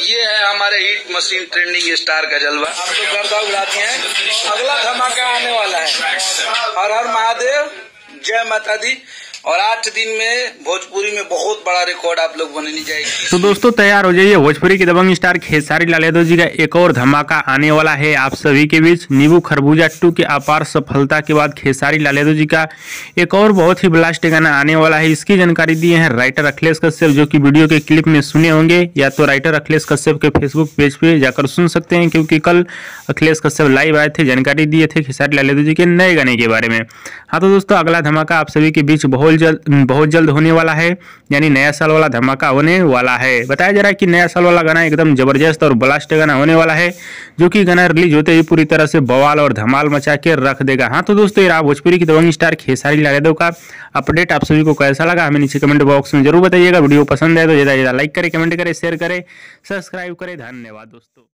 ये है हमारे हिट मशीन ट्रेंडिंग स्टार का जलवा। आप तो गर्दा उड़ाती हैं। अगला धमाका आने वाला है। हर हर महादेव, जय माता दी। और 8 दिन में भोजपुरी में बहुत बड़ा रिकॉर्ड आप लोग बनने जाएगी। तो दोस्तों तैयार हो जाइए, भोजपुरी के दबंग स्टार खेसारी लाल यादव जी का एक और धमाका आने वाला है आप सभी के बीच। नींबू खरबूजा 2 की अपार सफलता के बाद खेसारी लाल यादव जी का एक और बहुत ही ब्लास्ट गाना आने वाला है। इसकी जानकारी दिए हैं राइटर अखिलेश कश्यप, जो कि वीडियो के क्लिप में सुने होंगे, या तो राइटर अखिलेश कश्यप के फेसबुक पेज पे जाकर सुन सकते हैं, क्योंकि कल अखिलेश कश्यप लाइव आए थे, जानकारी दिए थे खेसारी लाल यादव जी के नए गाने के बारे में। हाँ तो दोस्तों अगला धमाका आप सभी के बीच बहुत जल्द होने वाला है, यानी नया साल वाला धमाका होने वाला है। बताया जा रहा है कि नया साल वाला गाना एकदम जबरदस्त और ब्लास्ट गाना होने वाला है, जो कि गाना रिलीज होते ही पूरी तरह से बवाल और धमाल मचा के रख देगा। हाँ तो दोस्तों ये रहा भोजपुरी की दबंग स्टार खेसारी लाल यादव का अपडेट। आप सभी को कैसा लगा हमें नीचे कमेंट बॉक्स में जरूर बताइएगा। वीडियो पसंद है तो ज्यादा लाइक करें, कमेंट करें, शेयर करें, सब्सक्राइब करें। धन्यवाद दोस्तों।